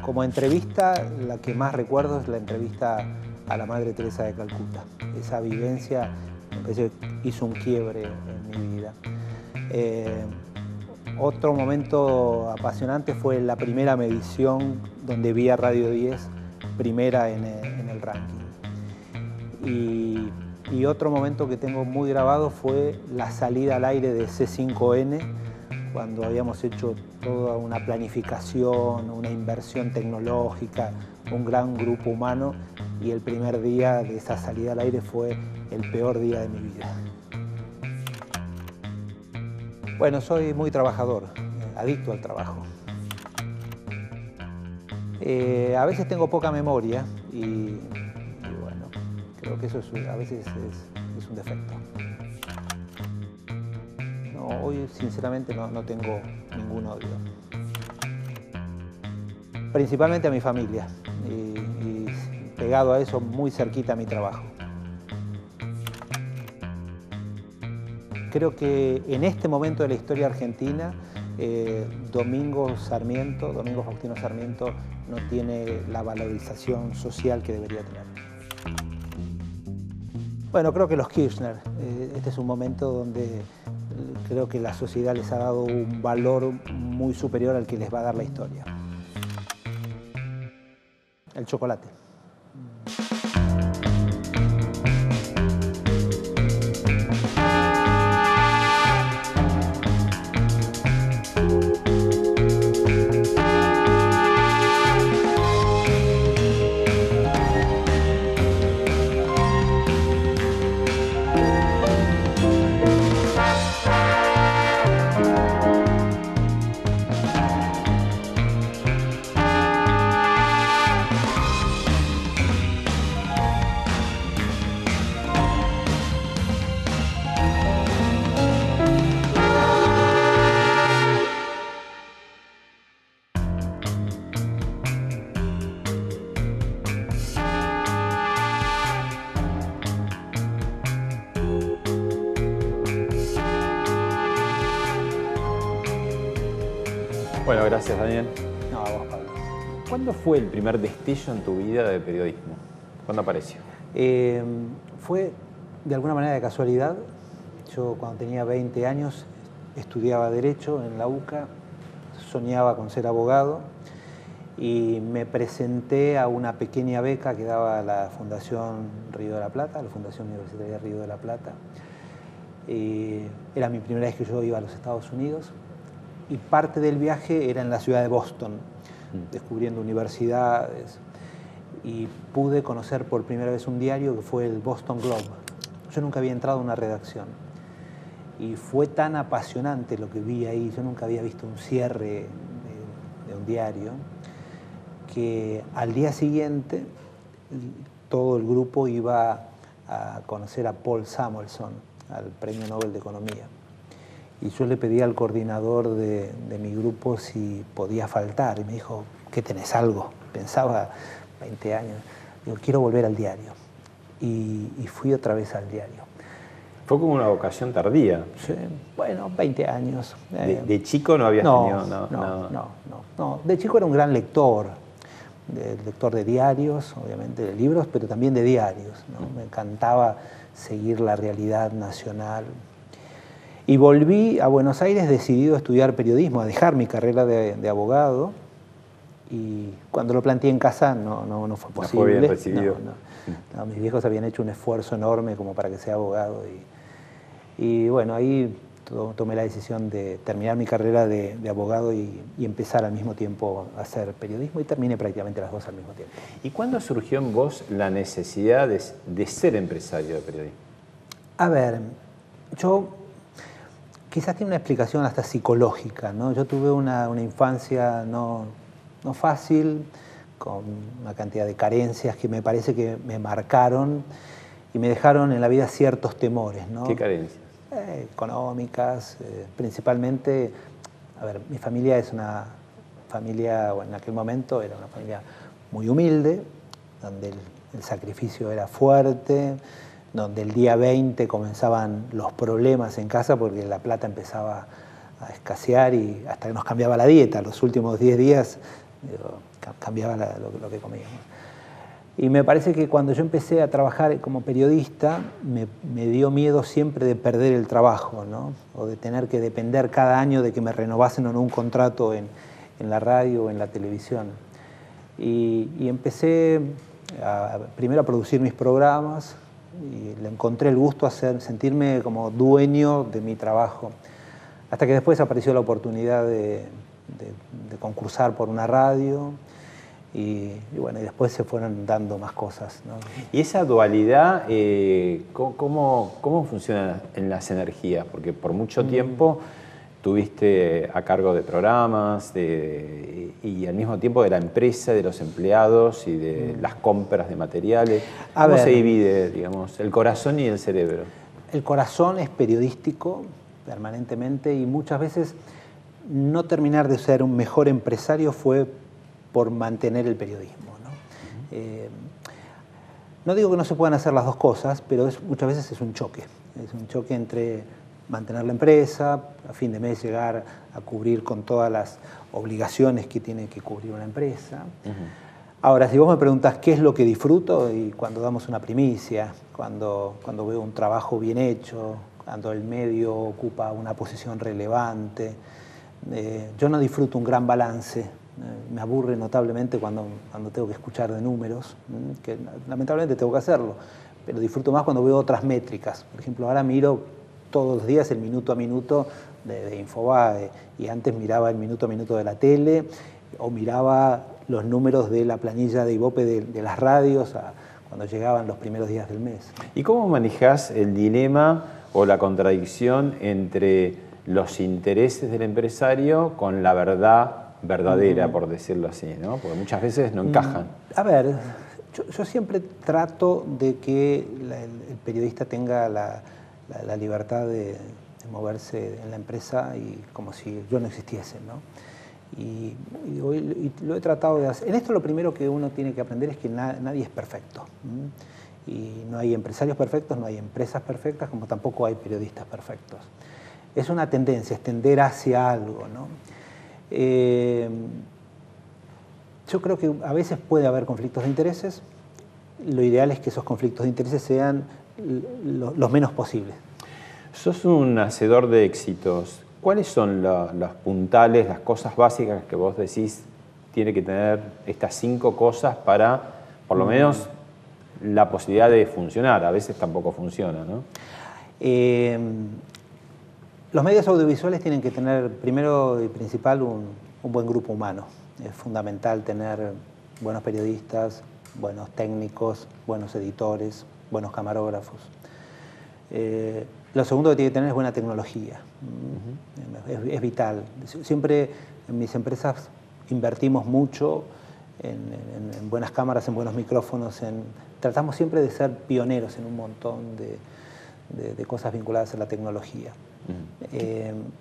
Como entrevista, la que más recuerdo es la entrevista a la Madre Teresa de Calcuta. Esa vivencia me parece que hizo un quiebre en mi vida. Otro momento apasionante fue la primera medición donde vi a Radio 10 primera en el ranking. Y otro momento que tengo muy grabado fue la salida al aire de C5N, cuando habíamos hecho toda una planificación, una inversión tecnológica, un gran grupo humano, y el primer día de esa salida al aire fue el peor día de mi vida. Bueno, soy muy trabajador, adicto al trabajo. A veces tengo poca memoria y bueno, creo que eso a veces es un defecto. No, hoy sinceramente no tengo ningún odio. Principalmente a mi familia y pegado a eso muy cerquita a mi trabajo. Creo que en este momento de la historia argentina, Domingo Faustino Sarmiento, no tiene la valorización social que debería tener. Bueno, creo que los Kirchner. Este es un momento donde creo que la sociedad les ha dado un valor muy superior al que les va a dar la historia. El chocolate. Bueno, gracias, Daniel. No, a vos, Pablo. ¿Cuándo fue el primer destello en tu vida de periodismo? ¿Cuándo apareció? Fue de alguna manera de casualidad. Yo cuando tenía 20 años estudiaba Derecho en la UCA, soñaba con ser abogado y me presenté a una pequeña beca que daba la Fundación Río de la Plata, la Fundación Universitaria Río de la Plata. Era mi primera vez que yo iba a los Estados Unidos y parte del viaje era en la ciudad de Boston, descubriendo universidades, y pude conocer por primera vez un diario que fue el Boston Globe. Yo nunca había entrado a una redacción y fue tan apasionante lo que vi ahí, yo nunca había visto un cierre de un diario, que al día siguiente todo el grupo iba a conocer a Paul Samuelson, al Premio Nobel de Economía. Y yo le pedí al coordinador de mi grupo si podía faltar. Y me dijo, ¿qué tenés algo? Pensaba, 20 años. Digo, quiero volver al diario. Y fui otra vez al diario. Fue como una vocación tardía. Sí, bueno, 20 años. ¿De chico no habías tenido? No. De chico era un gran lector. Lector de diarios, obviamente de libros, pero también de diarios, ¿no? Me encantaba seguir la realidad nacional. Y volví a Buenos Aires decidido a estudiar periodismo, a dejar mi carrera de abogado. Y cuando lo planteé en casa no fue posible. No fue bien recibido. No, mis viejos habían hecho un esfuerzo enorme como para que sea abogado. Y bueno, ahí tomé la decisión de terminar mi carrera de abogado y empezar al mismo tiempo a hacer periodismo, y terminé prácticamente las dos al mismo tiempo. ¿Y cuándo surgió en vos la necesidad de ser empresario de periodismo? A ver, yo quizás tiene una explicación hasta psicológica, ¿no? Yo tuve una infancia no fácil, con una cantidad de carencias que me parece que me marcaron y me dejaron en la vida ciertos temores, ¿no? ¿Qué carencias? Económicas, principalmente. A ver, mi familia es una familia, bueno, en aquel momento era una familia muy humilde, donde el sacrificio era fuerte, donde el día 20 comenzaban los problemas en casa porque la plata empezaba a escasear y hasta que nos cambiaba la dieta. Los últimos 10 días Digo, cambiaba lo que comíamos. Y me parece que cuando yo empecé a trabajar como periodista, me dio miedo siempre de perder el trabajo, ¿no? O de tener que depender cada año de que me renovasen o no un contrato en la radio o en la televisión. Y empecé primero a producir mis programas y le encontré el gusto a sentirme como dueño de mi trabajo. Hasta que después apareció la oportunidad de concursar por una radio y bueno, y después se fueron dando más cosas, ¿no? Y esa dualidad, ¿cómo funciona en las energías? Porque por mucho tiempo tuviste a cargo de programas y al mismo tiempo de la empresa, de los empleados y de las compras de materiales. ¿Cómo se divide, digamos, el corazón y el cerebro? El corazón es periodístico permanentemente y muchas veces no terminar de ser un mejor empresario fue por mantener el periodismo, ¿no? No digo que no se puedan hacer las dos cosas, pero muchas veces es un choque. Es un choque entre mantener la empresa, a fin de mes llegar a cubrir con todas las obligaciones que tiene que cubrir una empresa. Ahora, si vos me preguntás qué es lo que disfruto, y cuando damos una primicia, cuando veo un trabajo bien hecho, cuando el medio ocupa una posición relevante, yo no disfruto un gran balance. Me aburre notablemente cuando tengo que escuchar de números, que lamentablemente tengo que hacerlo, pero disfruto más cuando veo otras métricas. Por ejemplo, ahora miro todos los días el minuto a minuto de Infobae, y antes miraba el minuto a minuto de la tele, o miraba los números de la planilla de Ibope de las radios cuando llegaban los primeros días del mes. ¿Y cómo manejás el dilema o la contradicción entre los intereses del empresario con la verdad verdadera, por decirlo así, ¿no? Porque muchas veces no encajan. A ver, yo siempre trato de que el periodista tenga la libertad de moverse en la empresa y como si yo no existiese, ¿no? Y lo he tratado de hacer. En esto lo primero que uno tiene que aprender es que nadie es perfecto. Y no hay empresarios perfectos, no hay empresas perfectas, como tampoco hay periodistas perfectos. Es una tendencia, es tender hacia algo, ¿no? Yo creo que a veces puede haber conflictos de intereses. Lo ideal es que esos conflictos de intereses sean los menos posibles. Sos un hacedor de éxitos. ¿Cuáles son los puntales, las cosas básicas que vos decís tiene que tener estas 5 cosas para, por lo menos, la posibilidad de funcionar? A veces tampoco funciona, ¿no? Los medios audiovisuales tienen que tener, primero y principal, un buen grupo humano. Es fundamental tener buenos periodistas, buenos técnicos, buenos editores, buenos camarógrafos. Lo segundo que tiene que tener es buena tecnología. Es vital. Siempre en mis empresas invertimos mucho en buenas cámaras, en buenos micrófonos. Tratamos siempre de ser pioneros en un montón de cosas vinculadas a la tecnología.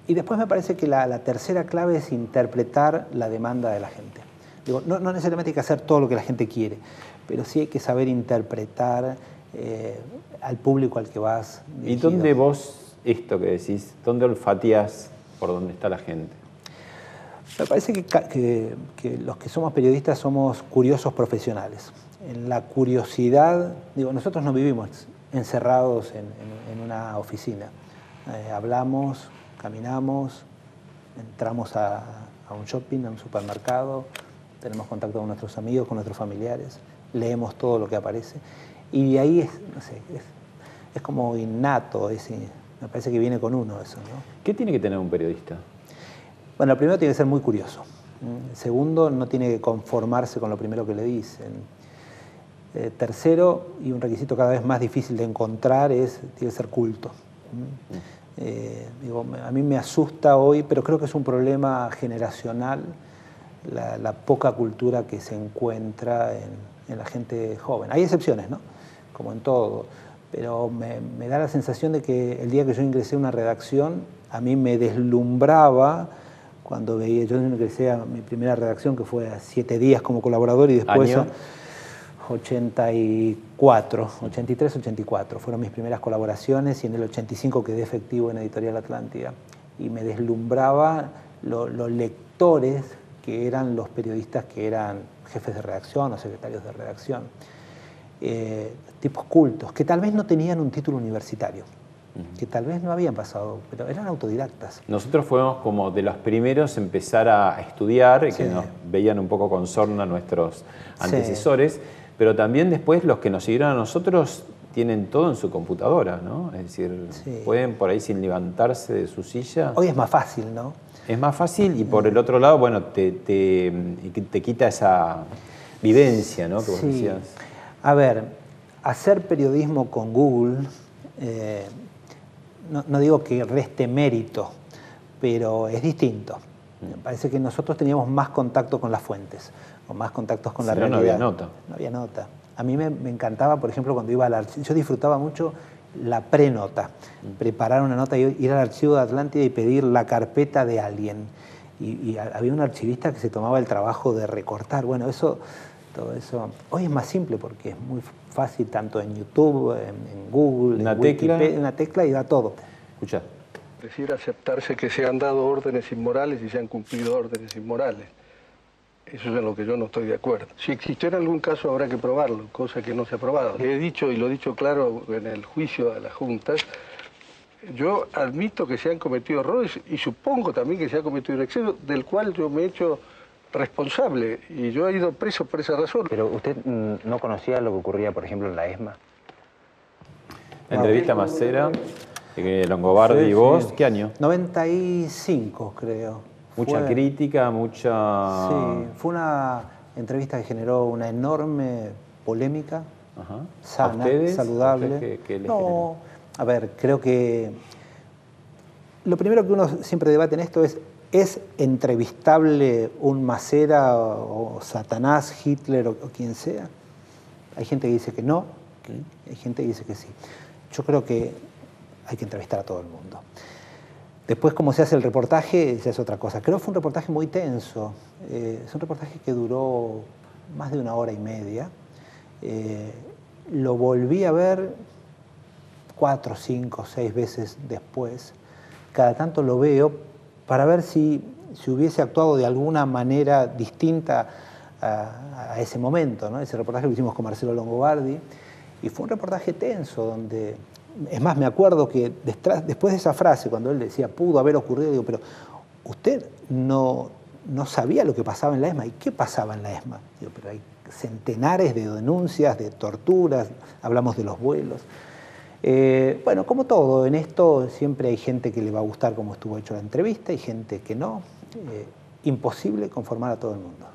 Y después me parece que la tercera clave es interpretar la demanda de la gente. Digo, no necesariamente hay que hacer todo lo que la gente quiere, pero sí hay que saber interpretar al público al que vas dirigido. ¿Y dónde vos, esto que decís, dónde olfateás por dónde está la gente? Me parece que los que somos periodistas somos curiosos profesionales. En la curiosidad, digo, nosotros no vivimos encerrados en una oficina. Hablamos, caminamos, entramos a un shopping, a un supermercado, tenemos contacto con nuestros amigos, con nuestros familiares, leemos todo lo que aparece y de ahí es como innato, me parece que viene con uno eso, ¿no? ¿Qué tiene que tener un periodista? Bueno, el primero tiene que ser muy curioso. El segundo, no tiene que conformarse con lo primero que le dicen. Tercero, y un requisito cada vez más difícil de encontrar, tiene que ser culto. Digo, a mí me asusta hoy, pero creo que es un problema generacional, la poca cultura que se encuentra en la gente joven. Hay excepciones, ¿no? Como en todo, pero me da la sensación de que el día que yo ingresé a una redacción, a mí me deslumbraba cuando veía, yo ingresé a mi primera redacción, que fue a 7 días como colaborador, y después... ¿Año? 84, 83, 84, fueron mis primeras colaboraciones y en el 85 quedé efectivo en Editorial Atlántida. Y me deslumbraba los lectores que eran los periodistas que eran jefes de redacción o secretarios de redacción. Tipos cultos, que tal vez no tenían un título universitario, que tal vez no habían pasado, pero eran autodidactas. Nosotros fuimos como de los primeros en empezar a estudiar, que nos veían un poco con sorna nuestros antecesores, pero también después los que nos siguieron a nosotros tienen todo en su computadora, ¿no? Es decir, pueden por ahí sin levantarse de su silla. Hoy es más fácil, ¿no? Es más fácil y por el otro lado, bueno, te quita esa vivencia, ¿no? Que vos decías. A ver, hacer periodismo con Google, no digo que reste mérito, pero es distinto. Me parece que nosotros teníamos más contacto con las fuentes, o más contactos con la realidad. No había nota. No había nota. A mí me encantaba, por ejemplo, cuando iba al archivo, yo disfrutaba mucho la prenota, preparar una nota, ir al archivo de Atlántida y pedir la carpeta de alguien. Y había un archivista que se tomaba el trabajo de recortar. Bueno, todo eso. Hoy es más simple porque es muy fácil, tanto en YouTube, en Google, en Wikipedia, una tecla y da todo. Escucha. Es decir, aceptarse que se han dado órdenes inmorales y se han cumplido órdenes inmorales. Eso es en lo que yo no estoy de acuerdo. Si existiera algún caso habrá que probarlo, cosa que no se ha probado. He dicho, y lo he dicho claro en el juicio a las juntas, yo admito que se han cometido errores y supongo también que se ha cometido un exceso del cual yo me he hecho responsable y yo he ido preso por esa razón. Pero usted no conocía lo que ocurría, por ejemplo, en la ESMA. La entrevista Macera, Longobardi y vos, ¿qué año? 95, creo. Mucha crítica, mucha... Sí, fue una entrevista que generó una enorme polémica, sana, saludable. ¿Qué les no, a ver, creo que lo primero que uno siempre debate en esto ¿es entrevistable un Macera o Satanás, Hitler o quien sea? Hay gente que dice que no, hay gente que dice que sí. Yo creo que hay que entrevistar a todo el mundo. Después, cómo se hace el reportaje, esa es otra cosa. Creo que fue un reportaje muy tenso. Es un reportaje que duró más de 1 hora y media. Lo volví a ver 4, 5, 6 veces después. Cada tanto lo veo para ver si hubiese actuado de alguna manera distinta a ese momento, ¿no? Ese reportaje lo hicimos con Marcelo Longobardi y fue un reportaje tenso donde... Es más, me acuerdo que después de esa frase, cuando él decía, pudo haber ocurrido, digo, pero usted no sabía lo que pasaba en la ESMA. ¿Y qué pasaba en la ESMA? Digo, pero hay centenares de denuncias, de torturas, hablamos de los vuelos. Bueno, como todo, en esto siempre hay gente que le va a gustar cómo estuvo hecho la entrevista y gente que no. Imposible conformar a todo el mundo.